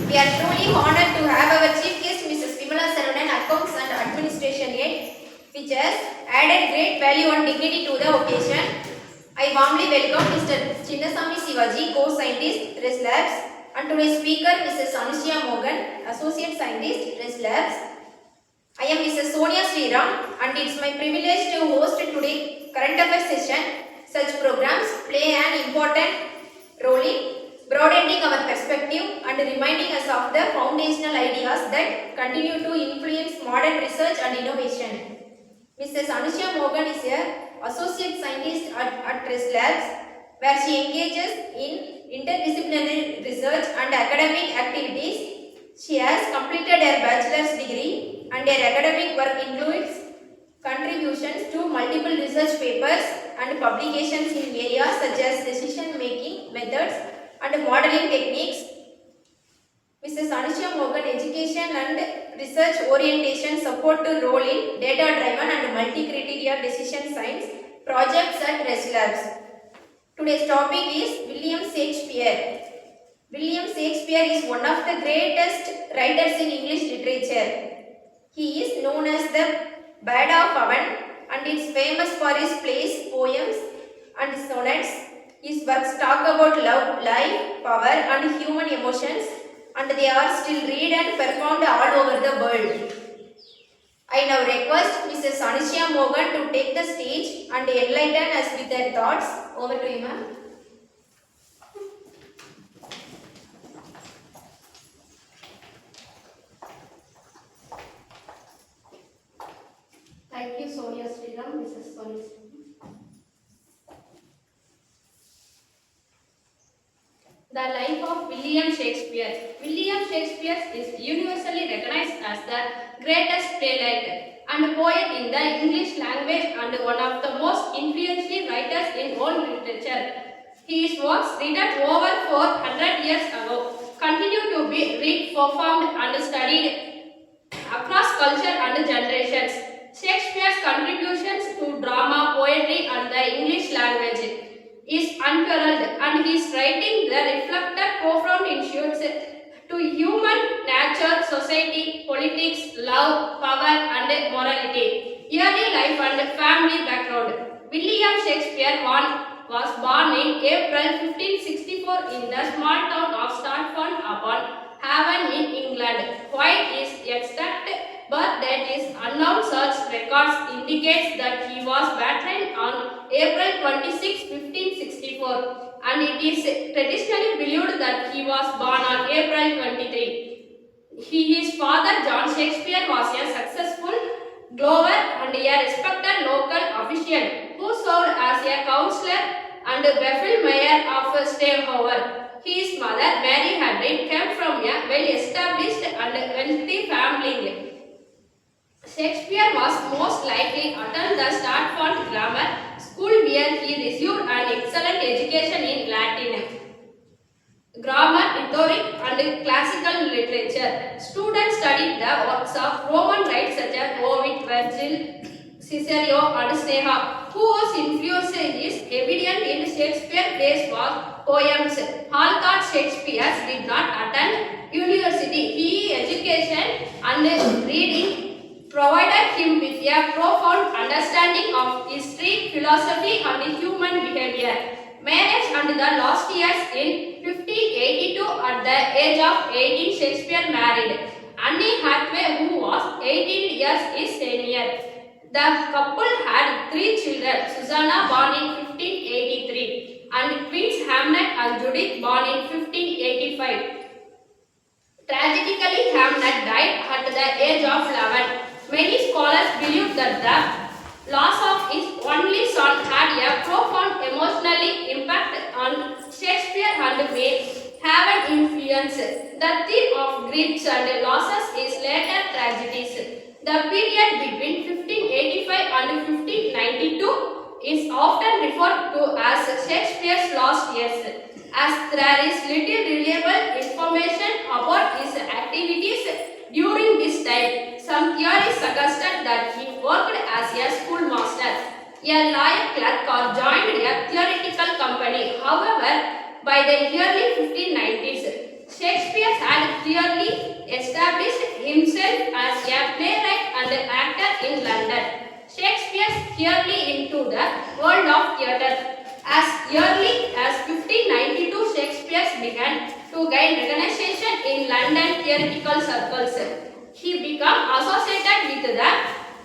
We are truly honored to have our chief guest, Mrs. Vimala Sarunan, Accounts and Administration Head, which has added great value and dignity to the occasion. I warmly welcome Mr. Chinnasamy Sivaji, Co-Scientist, RES Labs, and today's speaker, Mrs. Anusuya Mohan, Associate Scientist, RES Labs. I am Mrs. Sonia Sriram, and it's my privilege to host today's current affairs session. Such programs play an important role in broadening our perspective and reminding us of the foundational ideas that continue to influence modern research and innovation. Mrs. Anusuya Mohan is an associate scientist at RES Labs, where she engages in interdisciplinary research and academic activities. She has completed her bachelor's degree, and her academic work includes contributions to multiple research papers and publications in areas such as decision-making methods and modeling techniques. Mrs. Anusuya Mohan education and research orientation support to role in data-driven and multi-criteria decision science projects at RES Labs. Today's topic is William Shakespeare. William Shakespeare is one of the greatest writers in English literature. He is known as the Bard-of-Avon and is famous for his plays, poems and sonnets. His works talk about love, life, power and human emotions, and they are still read and performed all over the world. I now request Mrs. Anusuya Mohan to take the stage and enlighten us with her thoughts. Over to you, ma'am. Thank you, Sonia Sriram, Mrs. Sonia Sriram. The life of William Shakespeare. William Shakespeare is universally recognized as the greatest playwright and poet in the English language and one of the most influential writers in world literature. His works, written over 400 years ago, continue to be read, performed and studied across culture and generations. Shakespeare's contributions to drama, poetry and the English language is unparalleled, and his writing that reflected profound issues to human nature, society, politics, love, power and morality, early life and family background. William Shakespeare was born in April 1564 in the small town of Stratford-upon-Avon in England. While his exact birth date is unknown, such records indicates that he was born on April 26, 1564, and it is traditionally believed that he was born on April 23. His father, John Shakespeare, was a successful glover and a respected local official who served as a councillor and Bethel mayor of Stratford. His mother, Mary Hadley, came from a well-established and wealthy family. Shakespeare was most likely attended the Stratford Grammar School, where he received an excellent education in Latin, grammar, rhetoric and classical literature. Students studied the works of Roman writers such as Ovid, Virgil, Cicero and Seneca, whose influence is evident in Shakespeare's plays was poems. Although Shakespeare did not attend university, his education and reading provided him with a profound understanding of history, philosophy and human behavior. Marriage and the last years in 1582, at the age of 18, Shakespeare married Anne Hathaway, who was 18 years his senior. The couple had 3 children, Susanna born in 1583 and twins Hamlet and Judith born in 1585. Tragically, Hamlet died at the age of 11. Many scholars believe that the loss of his only son had a profound emotional impact on Shakespeare and may have an influence. The theme of griefs and losses is later tragedies. The period between 1585 and 1592 is often referred to as Shakespeare's lost years, as there is little reliable information about his activities during this time. Some theories suggested that he worked as a schoolmaster, a lawyer clerk or joined a theoretical company. However, by the early 1590s, Shakespeare had clearly established himself as a playwright and actor in London. Shakespeare clearly into the world of theatre. As early as 1592, Shakespeare began to gain recognition in London theatrical circles. He became associated with the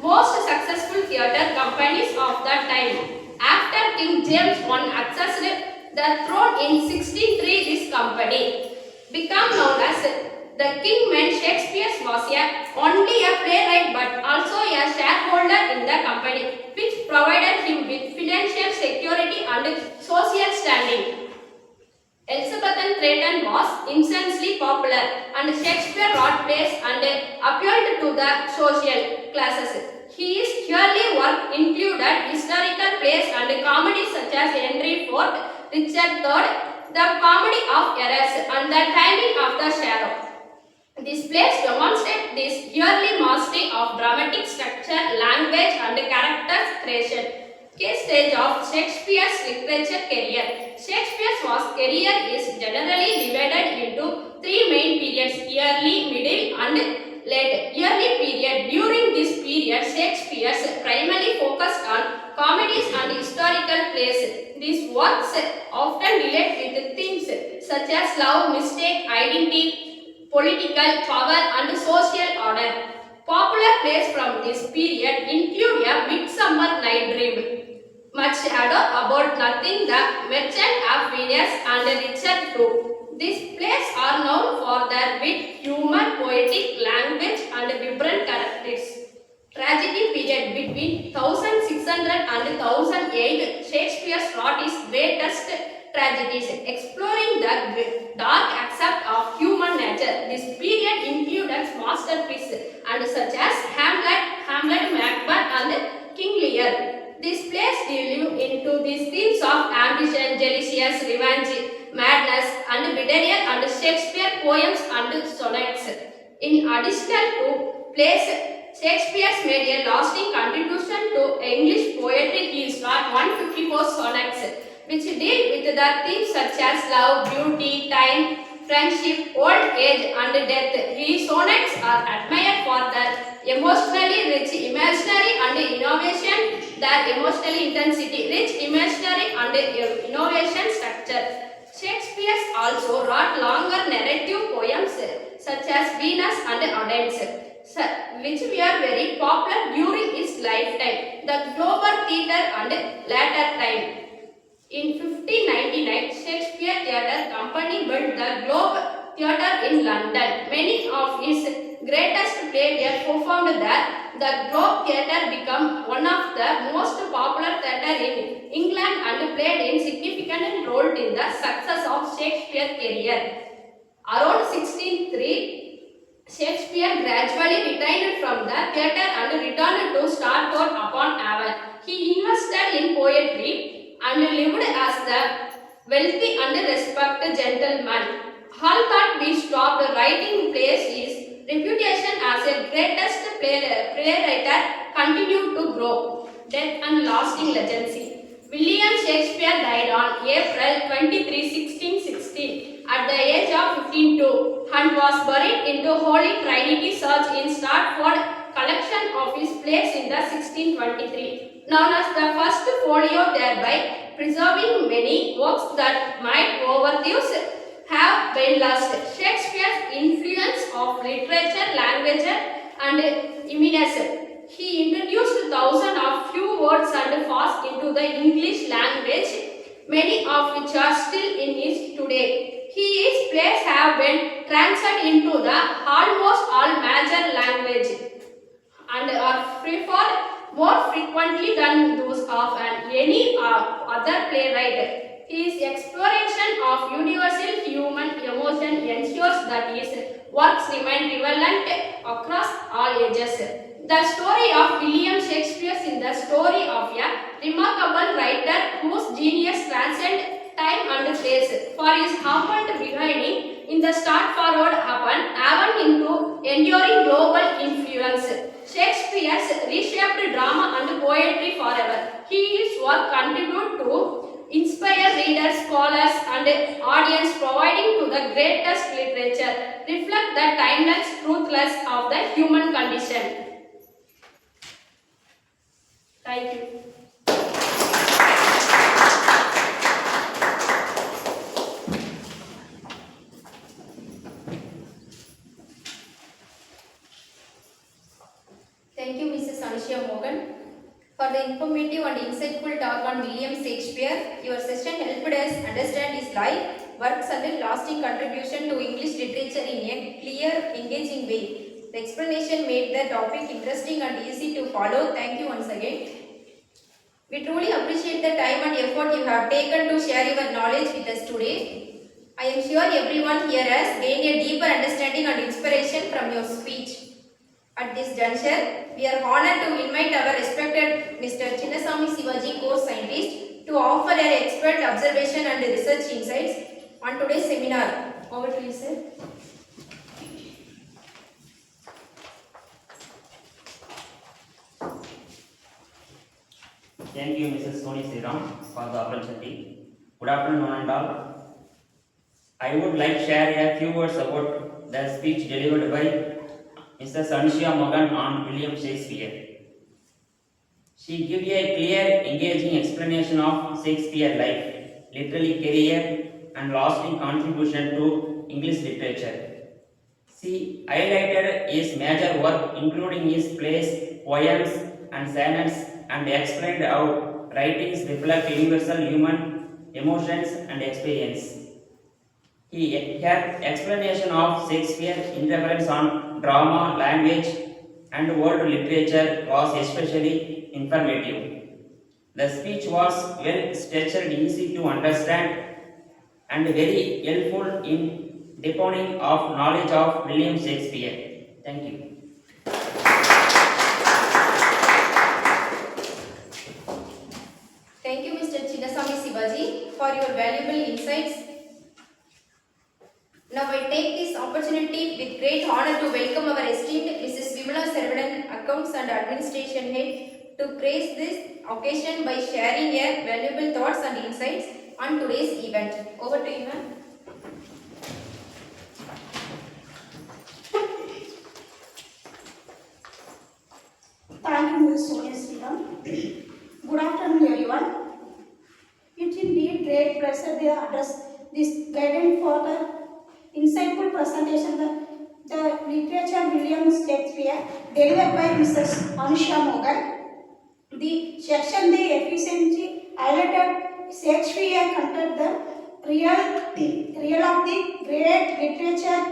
most successful theatre companies of the time. After King James I accessed the throne in 1603, this company became known as the King. Meant Shakespeare was only a playwright but also a shareholder in the company, which provided him with financial security and social standing. Elizabethan Drayton was immensely popular, and Shakespeare wrote plays and appealed to the social classes. His early work included historical plays and comedies such as Henry IV, Richard III, The Comedy of Errors, and The Taming of the Shadow. These plays demonstrate this early mastery of dramatic structure, language, and character creation. Key stage of Shakespeare's literature career. Shakespeare's career is generally divided into three main periods: early, middle, and late. Early period. During this period, Shakespeare primarily focused on comedies and historical plays. These works often relate with themes such as love, mistake, identity, political power, and social order. Popular plays from this period include a Midsummer Night Dream, Much Ado About Nothing, The Merchant of Venus, and Richard II. These plays are known for their wit, humor, poetic language, and vibrant characters. Tragedy period between 1600 and 1008, Shakespeare wrote his greatest tragedies, exploring the dark aspect of human nature. This period included masterpieces and such as Hamlet, Macbeth, and King Lear. These plays delve into these themes of ambition, jealousy, revenge, madness, and betrayal, and Shakespeare poems and sonnets. In addition to plays, Shakespeare made a lasting contribution to English poetry. He wrote 154 sonnets, which deal with the themes such as love, beauty, time, friendship, old age, and death. His sonnets are admired for their emotionally rich imaginary and innovation, their emotionally intensity, rich imaginary and innovation structure. Shakespeare also wrote longer narrative poems such as Venus and Aeneas, which were very popular during his lifetime, the Globe Theatre and later time. In 1599, Shakespeare Theatre Company built the Globe Theatre in London. Many of his greatest plays were performed there. The Globe Theatre became one of the most popular theatres in England and played a significant role in the success of Shakespeare's career. Around 1603, Shakespeare gradually retired from the theatre and returned to Stratford-upon-Avon. He invested in poetry and lived as the wealthy and respected gentleman. Hall thought we stopped writing plays. His reputation as a greatest playwright continued to grow. Death and lasting legacy. William Shakespeare died on April 23, 1616 at the age of 52 and was buried in the Holy Trinity Church in Stratford. Collection of his plays in the 1623, known as the First Folio, thereby preserving many works that might over these have been lost. Shakespeare's influence of literature, language, and imagination. He introduced thousands of few words and fast into the English language, many of which are still in use today. His plays have been translated into the almost all major languages and are preferred more frequently than those of any other playwright. His exploration of universal human emotion ensures that his works remain relevant across all ages. The story of William Shakespeare is the story of a remarkable writer whose genius transcends time and place. For his humble beginning in the Stratford-upon-Avon into enduring global influence, Shakespeare reshaped drama and poetry forever. His work continued to inspire readers, scholars, and and audience providing to the greatest literature reflect the timeless truthless of the human condition. Thank you. Thank you, Mrs. Anusuya Mohan, for the informative and insightful talk on William Shakespeare. Your session helped us understand his life, works and lasting contribution to English literature in a clear, engaging way. The explanation made the topic interesting and easy to follow. Thank you once again. We truly appreciate the time and effort you have taken to share your knowledge with us today. I am sure everyone here has gained a deeper understanding and inspiration from your speech. At this juncture, we are honored to invite our respected Mr. Chinnasamy Sivaji, course scientist, to offer an expert observation and research insights on today's seminar. Over to you, sir. Thank you, Mrs. Soni Sriram, for the opportunity. Good afternoon, one and all. I would like to share a few words about the speech delivered by Mrs. Anusuya Mohan on William Shakespeare. She gave a clear, engaging explanation of Shakespeare's life, literary career, and lasting contribution to English literature. She highlighted his major work, including his plays, poems, and sonnets, and explained how writings reflect universal human emotions and experience. Her explanation of Shakespeare in reference on drama, language, and world literature was especially informative. The speech was well structured, easy to understand, and very helpful in deepening of knowledge of William Shakespeare. Thank you. Thank you, Mr. Chinnasamy Sivaji, for your valuable insights. Now I take this opportunity with great honor to welcome our esteemed Mrs. Vimala Saravanan, Accounts and Administration Head, to grace this occasion by sharing her valuable thoughts and insights on today's event. Over to you, ma'am. Thank you, Ms. Sonia Sriram. Good afternoon, everyone. It's indeed great pleasure to address this guidance for the insightful presentation the literature William Shakespeare delivered by Mrs. Anusuya Mohan. The section they efficiently highlighted Shakespeare content the real of the great literature,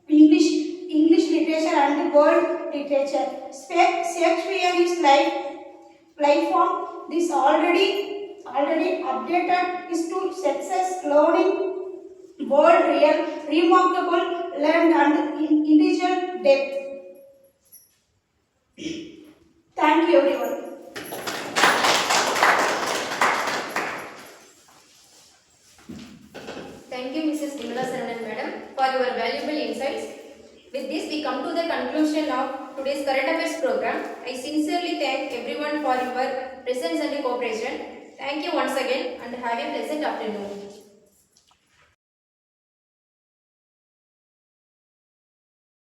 English literature and world literature. Shakespeare is life form. This already updated is to success, learning, world real, remarkable, learned and individual depth. Thank you, everyone. Thank you, Mrs. Vimala Saravanan, madam, for your valuable insights. With this, we come to the conclusion of today's current affairs program. I sincerely thank everyone for your presence and cooperation. Thank you once again and have a pleasant afternoon.